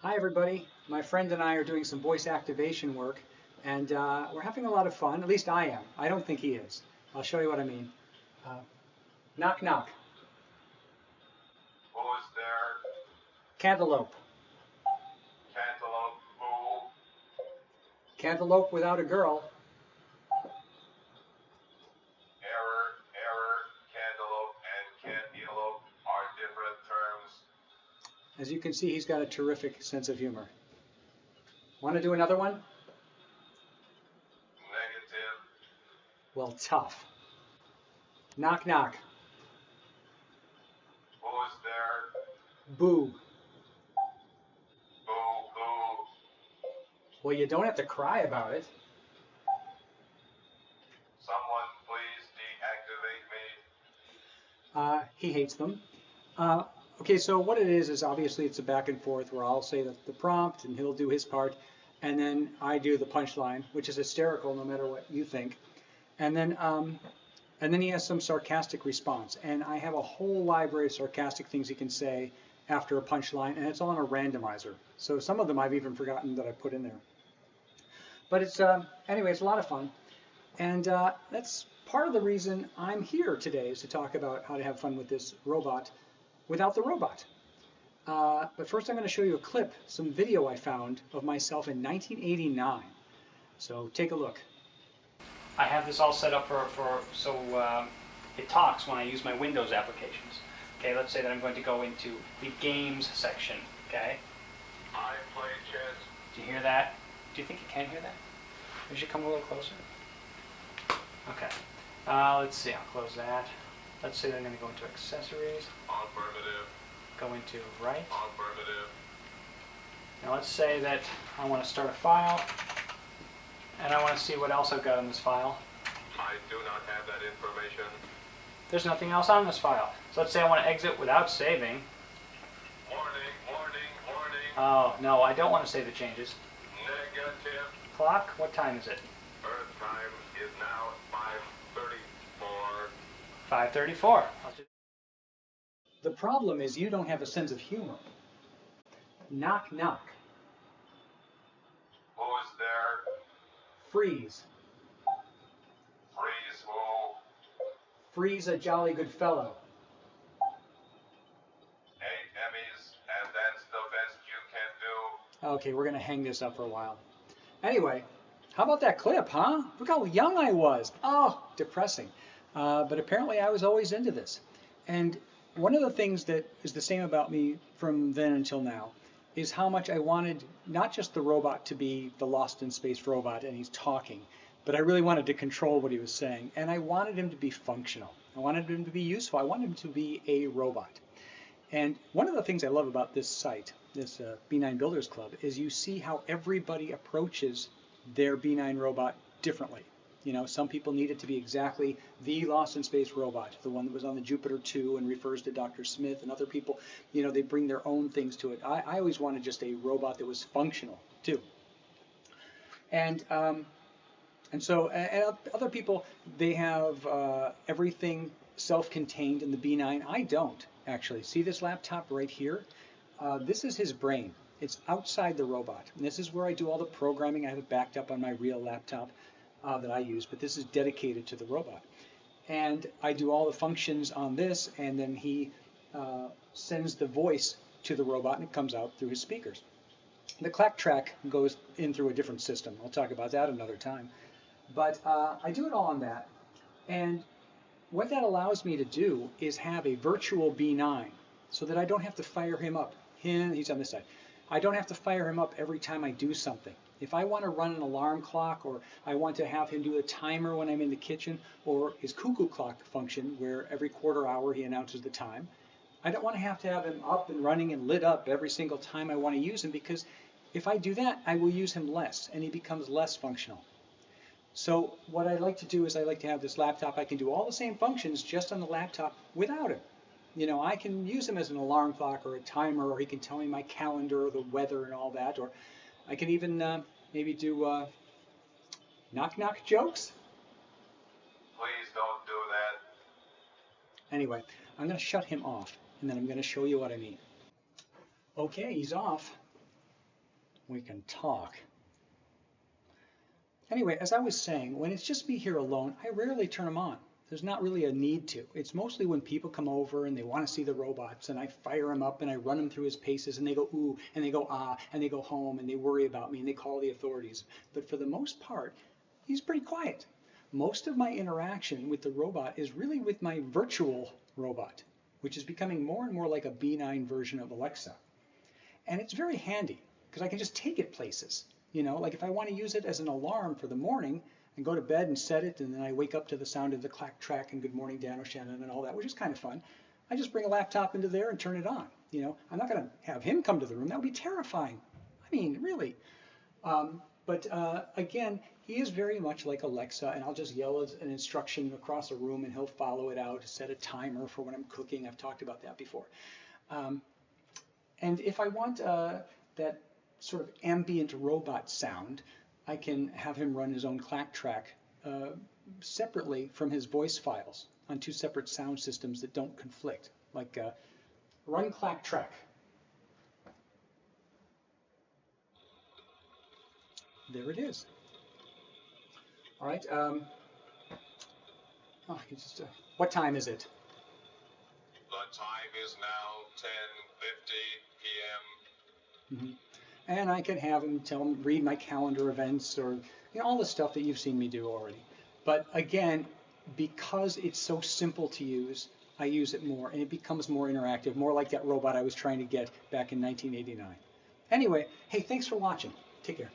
Hi everybody, my friend and I are doing some voice activation work and we're having a lot of fun, at least I am. I don't think he is. I'll show you what I mean. Uh, Knock knock. Who's there? Cantaloupe. Cantaloupe, who? Cantaloupe without a girl. Error, cantaloupe, and cantaloupe are different terms. As you can see, he's got a terrific sense of humor. Want to do another one? Negative. Well, tough. Knock knock. Who's there? Boo. Boo, boo. Well, you don't have to cry about it. Someone please deactivate me. He hates them. Uh, okay, so what it is obviously it's a back and forth where I'll say the prompt and he'll do his part, and then I do the punchline, which is hysterical no matter what you think, and then he has some sarcastic response, and I have a whole library of sarcastic things he can say after a punchline, and it's all in a randomizer. So some of them I've even forgotten that I put in there. But it's anyway, it's a lot of fun. And that's part of the reason I'm here today is to talk about how to have fun with this robot without the robot. But first I'm going to show you a clip, some video I found of myself in 1989. So take a look. I have this all set up so it talks when I use my Windows applications. Okay, let's say that I'm going to go into the games section. Okay, I play chess. do you hear that? Do you think you can hear that? We should come a little closer. Okay. Let's see, I'll close that. Let's say that I'm going to go into accessories, Affirmative. go into right. Affirmative. Now let's say that I want to start a file, and I want to see what else I've got in this file. I do not have that information. There's nothing else on this file. So let's say I want to exit without saving. Warning, warning, warning. Oh, no, I don't want to save the changes. Negative. Clock, what time is it? Earth time is now 5:34. 5:34. The problem is you don't have a sense of humor. Knock, knock. Who's there? Freeze. Freeze who? Freeze a jolly good fellow. 8 Emmys, and that's the best you can do. Okay, we're going to hang this up for a while. Anyway, how about that clip, huh? Look how young I was. Oh, depressing. But apparently I was always into this. And one of the things that is the same about me from then until now is how much I wanted not just the robot to be the Lost in Space robot and he's talking, but I really wanted to control what he was saying. And I wanted him to be functional. I wanted him to be useful. I wanted him to be a robot. And one of the things I love about this site, this B9 Builders Club, is you see how everybody approaches their B9 robot differently. You know, some people need it to be exactly the Lost in Space robot, the one that was on the Jupiter 2 and refers to Dr. Smith, and other people, you know, they bring their own things to it. I always wanted just a robot that was functional, too. And so other people, they have everything self-contained in the B9. I don't, actually. See this laptop right here? This is his brain. It's outside the robot. And this is where I do all the programming. I have it backed up on my real laptop that I use, but this is dedicated to the robot. And I do all the functions on this, and then he sends the voice to the robot, and it comes out through his speakers. The clack track goes in through a different system. I'll talk about that another time. But I do it all on that. And what that allows me to do is have a virtual B9 so that I don't have to fire him up. He's on this side. I don't have to fire him up every time I do something. If I want to run an alarm clock, or I want to have him do a timer when I'm in the kitchen, or his cuckoo clock function where every quarter hour he announces the time, I don't want to have him up and running and lit up every single time I want to use him, because if I do that, I will use him less and he becomes less functional. So what I like to do is I like to have this laptop. I can do all the same functions just on the laptop without him. You know, I can use him as an alarm clock or a timer, or he can tell me my calendar or the weather and all that, or I can even maybe do knock-knock jokes. Please don't do that. Anyway, I'm going to shut him off, and then I'm going to show you what I mean. Okay, he's off. we can talk. Anyway, as I was saying, when it's just me here alone, I rarely turn them on. There's not really a need to. It's mostly when people come over and they want to see the robots, and I fire him up and I run him through his paces, and they go ooh, and they go ah, and they go home, and they worry about me, and they call the authorities. But for the most part, he's pretty quiet. Most of my interaction with the robot is really with my virtual robot, which is becoming more and more like a benign version of Alexa. And it's very handy because I can just take it places. You know, like if I want to use it as an alarm for the morning and go to bed and set it, and then I wake up to the sound of the clack track and good morning Dan O'Shannon and all that, which is kind of fun. I just bring a laptop into there and turn it on. You know, I'm not going to have him come to the room. That would be terrifying. I mean, really. But again, he is very much like Alexa, and I'll just yell an instruction across a room and he'll follow it out, set a timer for when I'm cooking. I've talked about that before. And if I want that sort of ambient robot sound, I can have him run his own clack track separately from his voice files on two separate sound systems that don't conflict, like run clack track. There it is. All right. Oh, I can just, what time is it? The time is now 10:50 p.m. Mm-hmm. And I can have him read my calendar events, or all the stuff that you've seen me do already. But again, because it's so simple to use, I use it more, and it becomes more interactive, more like that robot I was trying to get back in 1989. Anyway, hey, thanks for watching. Take care.